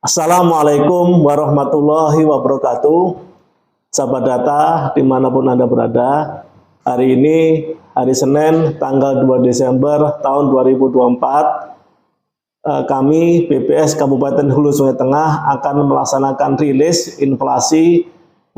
Assalamualaikum warahmatullahi wabarakatuh. Sahabat data dimanapun Anda berada, hari ini hari Senin tanggal 2 Desember tahun 2024, kami BPS Kabupaten Hulu Sungai Tengah akan melaksanakan rilis inflasi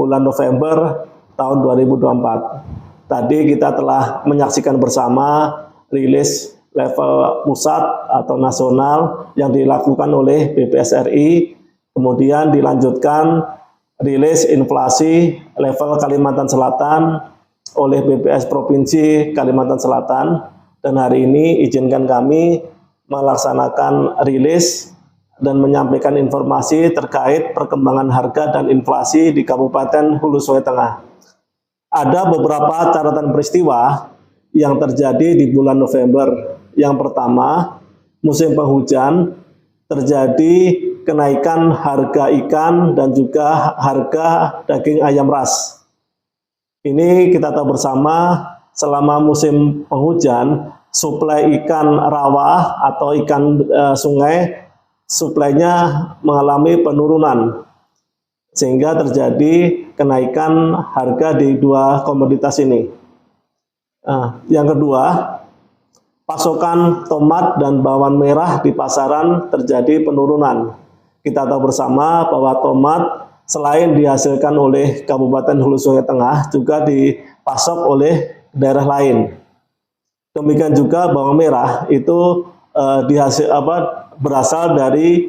bulan November tahun 2024. Tadi kita telah menyaksikan bersama rilis level pusat atau nasional yang dilakukan oleh BPS RI, kemudian dilanjutkan rilis inflasi level Kalimantan Selatan oleh BPS Provinsi Kalimantan Selatan, dan hari ini izinkan kami melaksanakan rilis dan menyampaikan informasi terkait perkembangan harga dan inflasi di Kabupaten Hulu Sungai Tengah. Ada beberapa catatan peristiwa yang terjadi di bulan November. Yang pertama, musim penghujan, terjadi kenaikan harga ikan dan juga harga daging ayam ras. Ini kita tahu bersama, selama musim penghujan, suplai ikan rawa atau ikan sungai, suplainya mengalami penurunan, sehingga terjadi kenaikan harga di dua komoditas ini. Yang kedua, pasokan tomat dan bawang merah di pasaran terjadi penurunan. Kita tahu bersama bahwa tomat selain dihasilkan oleh Kabupaten Hulu Sungai Tengah, juga dipasok oleh daerah lain. Demikian juga bawang merah itu berasal dari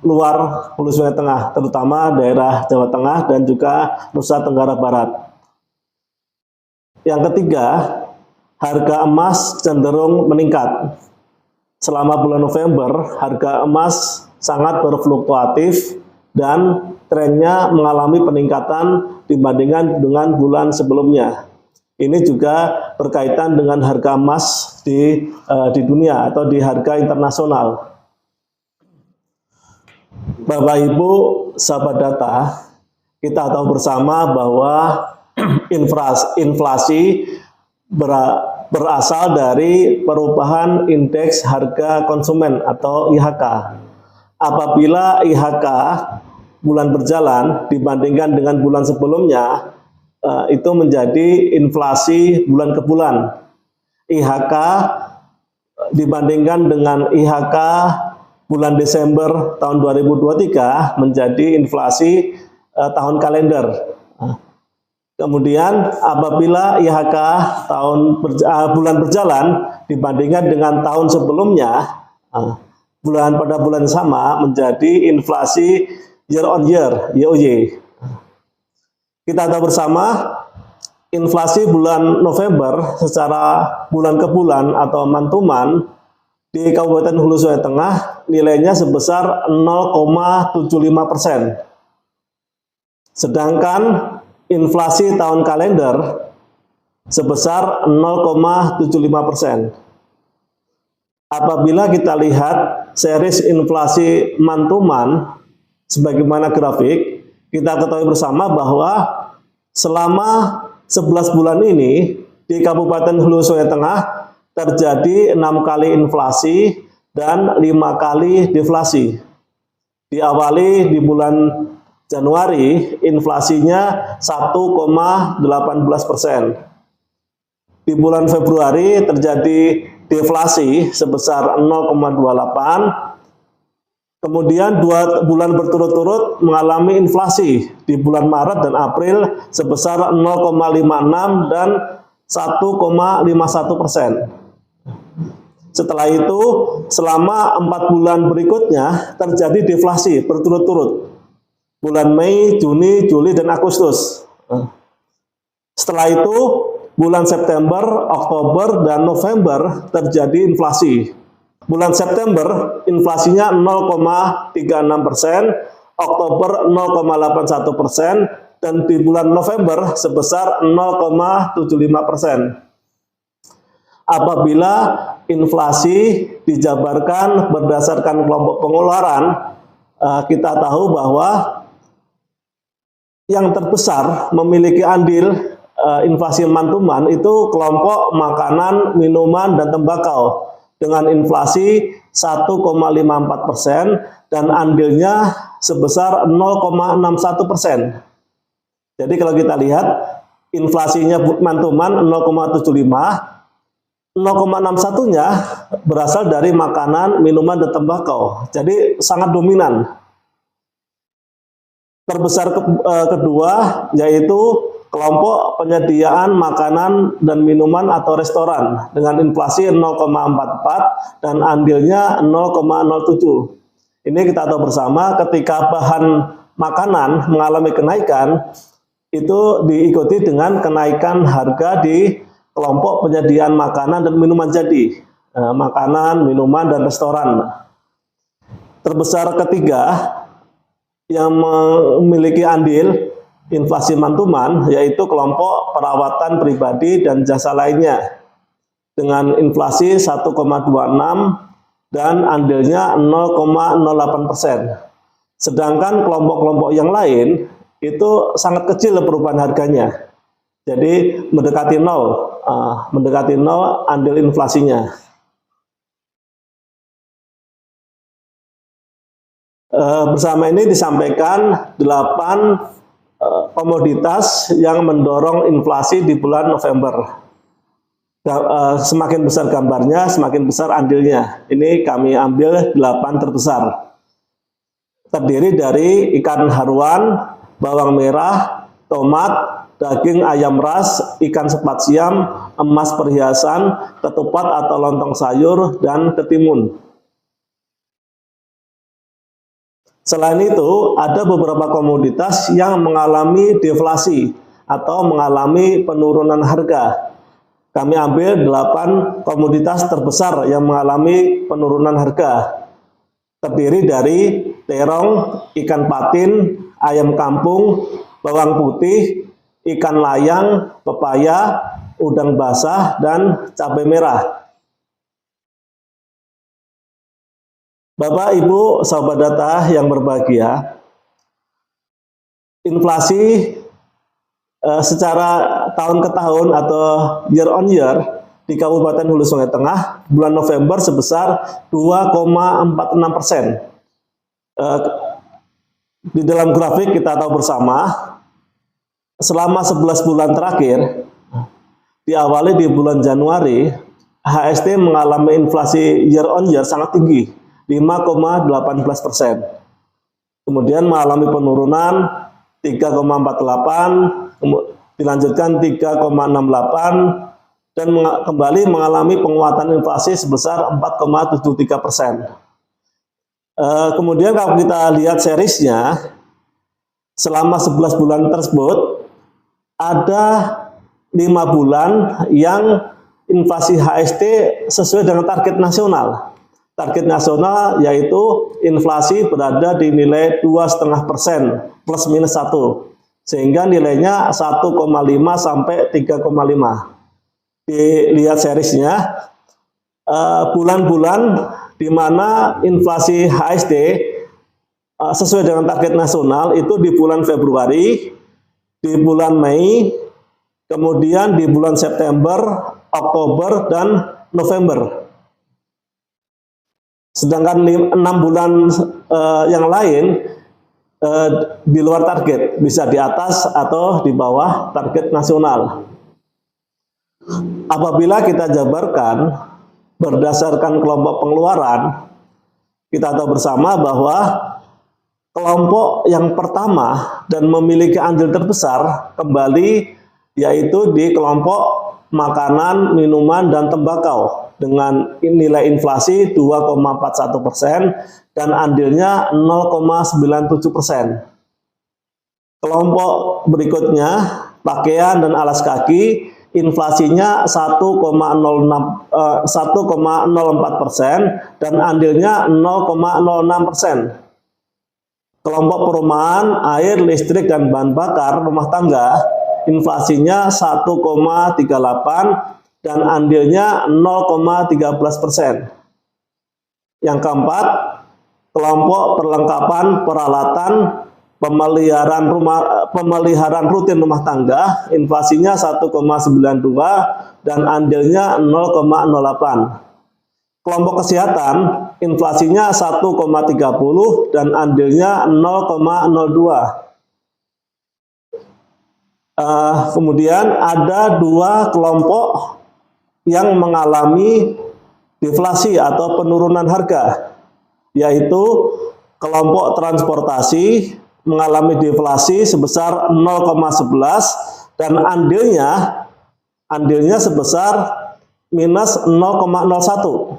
luar Hulu Sungai Tengah, terutama daerah Jawa Tengah dan juga Nusa Tenggara Barat. Yang ketiga, harga emas cenderung meningkat. Selama bulan November, harga emas sangat berfluktuatif dan trennya mengalami peningkatan dibandingkan dengan bulan sebelumnya. Ini juga berkaitan dengan harga emas di dunia atau di harga internasional. Bapak Ibu sahabat data, kita tahu bersama bahwa inflasi berasal dari perubahan indeks harga konsumen atau IHK. Apabila IHK bulan berjalan dibandingkan dengan bulan sebelumnya, itu menjadi inflasi bulan ke bulan. IHK dibandingkan dengan IHK bulan Desember tahun 2023 menjadi inflasi tahun kalender. Kemudian apabila IHK bulan berjalan dibandingkan dengan tahun sebelumnya, pada bulan sama menjadi inflasi year on year, YOY. Kita tahu bersama, inflasi bulan November secara bulan ke bulan atau month-to-month di Kabupaten Hulu Sungai Tengah nilainya sebesar 0,75%. Sedangkan inflasi tahun kalender sebesar 0,75%. Apabila kita lihat series inflasi month-to-month sebagaimana grafik, kita ketahui bersama bahwa selama 11 bulan ini di Kabupaten Hulu Sungai Tengah terjadi 6 kali inflasi dan 5 kali deflasi. Diawali di bulan Januari, inflasinya 1,18%. Di bulan Februari terjadi deflasi sebesar 0,28%. Kemudian 2 bulan berturut-turut mengalami inflasi di bulan Maret dan April sebesar 0,56 dan 1,51%. Setelah itu, selama 4 bulan berikutnya terjadi deflasi berturut-turut. Bulan Mei, Juni, Juli, dan Agustus. Setelah itu, bulan September, Oktober, dan November terjadi inflasi. Bulan September, inflasinya 0,36%, Oktober 0,81%, dan di bulan November sebesar 0,75%. Apabila inflasi dijabarkan berdasarkan kelompok pengeluaran, kita tahu bahwa yang terbesar memiliki andil inflasi month-to-month itu kelompok makanan, minuman, dan tembakau dengan inflasi 1,54%, dan andilnya sebesar 0,61%. Jadi kalau kita lihat inflasinya mantuman 0,75, 0,61-nya berasal dari makanan, minuman, dan tembakau. Jadi sangat dominan. Terbesar kedua yaitu kelompok penyediaan makanan dan minuman atau restoran dengan inflasi 0,44 dan andilnya 0,07. Ini kita tahu bersama ketika bahan makanan mengalami kenaikan, itu diikuti dengan kenaikan harga di kelompok penyediaan makanan dan minuman jadi, makanan, minuman, dan restoran. Terbesar ketiga yang memiliki andil inflasi mantuman yaitu kelompok perawatan pribadi dan jasa lainnya dengan inflasi 1,26 dan andilnya 0,08%. Sedangkan kelompok-kelompok yang lain itu sangat kecil perubahan harganya. Jadi mendekati nol andil inflasinya. Bersama ini disampaikan 8 komoditas yang mendorong inflasi di bulan November. Semakin besar gambarnya, semakin besar andilnya. Ini kami ambil 8 terbesar. Terdiri dari ikan haruan, bawang merah, tomat, daging ayam ras, ikan sepat siam, emas perhiasan, ketupat atau lontong sayur, dan ketimun. Selain itu, ada beberapa komoditas yang mengalami deflasi atau mengalami penurunan harga. Kami ambil 8 komoditas terbesar yang mengalami penurunan harga. Terdiri dari terong, ikan patin, ayam kampung, bawang putih, ikan layang, pepaya, udang basah, dan cabai merah. Bapak, Ibu, sahabat data yang berbahagia, inflasi secara tahun ke tahun atau year on year di Kabupaten Hulu Sungai Tengah bulan November sebesar 2,46%. Di dalam grafik kita tahu bersama, selama 11 bulan terakhir, diawali di bulan Januari, HST mengalami inflasi year on year sangat tinggi, 5,18%. Kemudian mengalami penurunan 3,48, dilanjutkan 3,68, dan kembali mengalami penguatan inflasi sebesar 4,73%. Kemudian kalau kita lihat serisnya, selama 11 bulan tersebut, ada 5 bulan yang inflasi HST sesuai dengan target nasional. Target nasional yaitu inflasi berada di nilai 2,5% plus minus 1. Sehingga nilainya 1,5 sampai 3,5. Dilihat serisnya, bulan-bulan di mana inflasi HST sesuai dengan target nasional itu di bulan Februari, di bulan Mei, kemudian di bulan September, Oktober, dan November. Sedangkan 6 bulan yang lain di luar target, bisa di atas atau di bawah target nasional. Apabila kita jabarkan berdasarkan kelompok pengeluaran, kita tahu bersama bahwa kelompok yang pertama dan memiliki andil terbesar kembali yaitu di kelompok makanan, minuman, dan tembakau dengan nilai inflasi 2,41% dan andilnya 0,97%. Kelompok berikutnya, pakaian dan alas kaki, inflasinya 1,04% dan andilnya 0,06%. Kelompok perumahan, air, listrik, dan bahan bakar rumah tangga, inflasinya 1,38 dan andilnya 0,13%. Yang keempat, kelompok perlengkapan peralatan pemeliharaan rutin rumah tangga, inflasinya 1,92 dan andilnya 0,08. Kelompok kesehatan inflasinya 1,30 dan andilnya 0,02. Kemudian ada dua kelompok yang mengalami deflasi atau penurunan harga, yaitu kelompok transportasi mengalami deflasi sebesar 0,11 dan andilnya sebesar minus 0,01.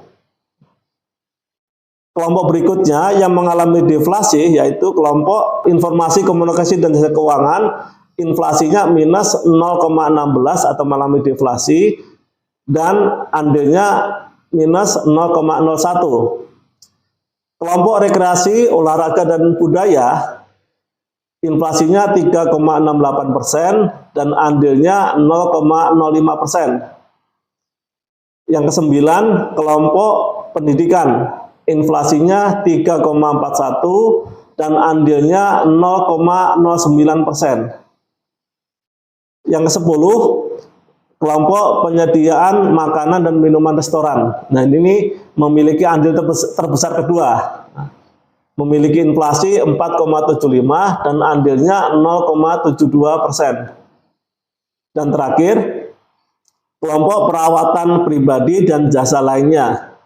Kelompok berikutnya yang mengalami deflasi yaitu kelompok informasi komunikasi dan jasa keuangan, inflasinya minus 0,16 atau mengalami deflasi dan andilnya minus 0,01. Kelompok rekreasi, olahraga dan budaya, inflasinya 3,68% dan andilnya 0,05%. Yang kesembilan, kelompok pendidikan, inflasinya 3,41 dan andilnya 0,09%. Yang ke-10, kelompok penyediaan makanan dan minuman restoran. Nah, ini memiliki andil terbesar kedua. Memiliki inflasi 4,75 dan andilnya 0,72%. Dan terakhir, kelompok perawatan pribadi dan jasa lainnya.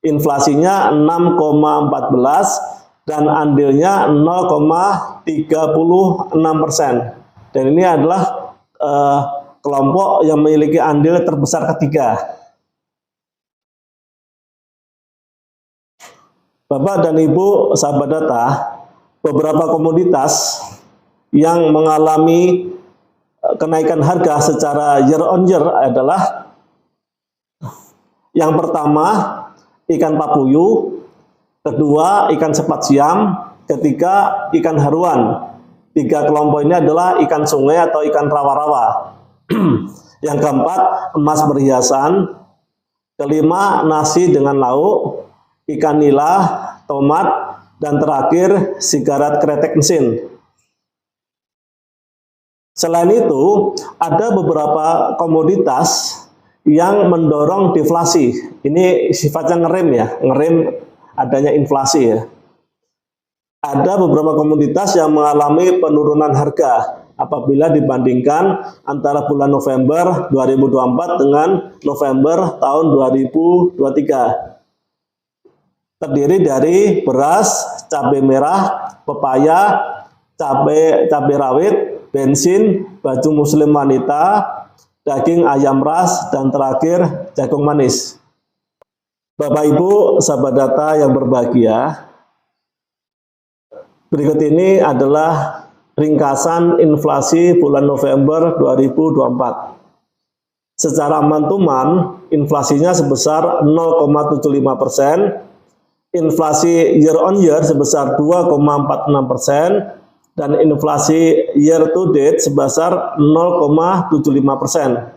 Inflasinya 6,14 dan andilnya 0,36%. Dan ini adalah kelompok yang memiliki andil terbesar ketiga. Bapak dan Ibu sahabat data, beberapa komoditas yang mengalami kenaikan harga secara year on year adalah yang pertama ikan papuyu, kedua ikan sepat siam, ketiga ikan haruan. Tiga kelompok ini adalah ikan sungai atau ikan rawa-rawa. Yang keempat emas berhiasan, kelima nasi dengan lauk, ikan nila, tomat, dan terakhir sigaret kretek mesin. Selain itu, ada beberapa komoditas yang mendorong deflasi. Ini sifatnya ngerem ya, ngerem adanya inflasi ya. Ada beberapa komoditas yang mengalami penurunan harga apabila dibandingkan antara bulan November 2024 dengan November tahun 2023. Terdiri dari beras, cabai merah, pepaya, cabai rawit, bensin, baju muslim wanita, daging ayam ras, dan terakhir jagung manis. Bapak Ibu sahabat data yang berbahagia, berikut ini adalah ringkasan inflasi bulan November 2024. Secara month-to-month, inflasinya sebesar 0,75%, inflasi year on year sebesar 2,46%, dan inflasi year to date sebesar 0,75%.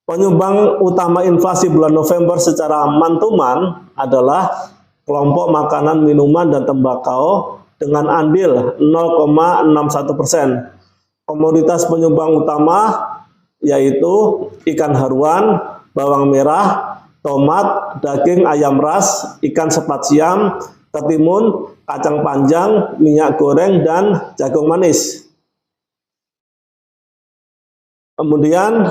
Penyumbang utama inflasi bulan November secara month-to-month adalah kelompok makanan, minuman, dan tembakau dengan andil 0,61%. Komoditas penyumbang utama yaitu ikan haruan, bawang merah, tomat, daging ayam ras, ikan sepat siam, ketimun, kacang panjang, minyak goreng, dan jagung manis. Kemudian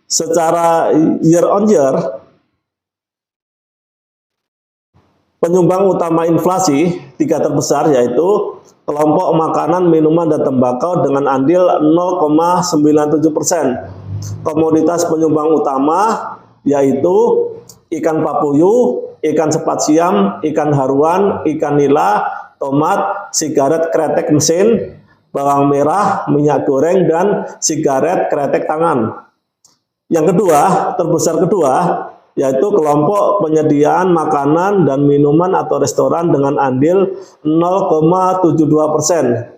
secara year on year, penyumbang utama inflasi tiga terbesar yaitu kelompok makanan, minuman, dan tembakau dengan andil 0,97%. Komoditas penyumbang utama yaitu ikan papuyu, ikan sepat siam, ikan haruan, ikan nila, tomat, sigaret kretek mesin, bawang merah, minyak goreng, dan sigaret kretek tangan. Yang kedua, terbesar kedua, yaitu kelompok penyediaan makanan dan minuman atau restoran dengan andil 0,72%.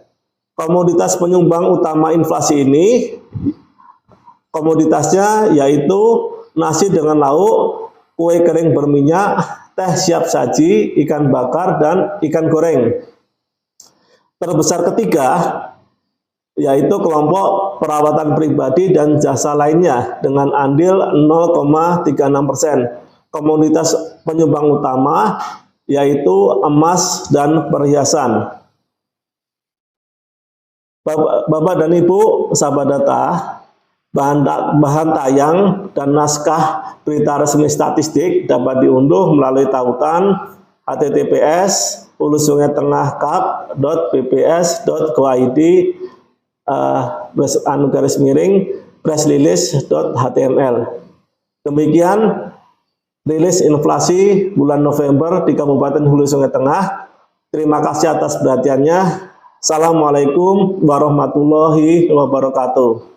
Komoditas penyumbang utama inflasi ini, komoditasnya yaitu nasi dengan lauk, kue kering berminyak, teh siap saji, ikan bakar, dan ikan goreng. Terbesar ketiga, yaitu kelompok perawatan pribadi dan jasa lainnya dengan andil 0,36%. komoditas penyumbang utama, yaitu emas dan perhiasan. Bapak dan Ibu, sahabat data, bahan tayang dan naskah berita resmi statistik dapat diunduh melalui tautan https://hulusungaitengahkap.bps.go.id /pressrelease.html. Demikian rilis inflasi bulan November di Kabupaten Hulu Sungai Tengah. Terima kasih atas perhatiannya. Assalamualaikum warahmatullahi wabarakatuh.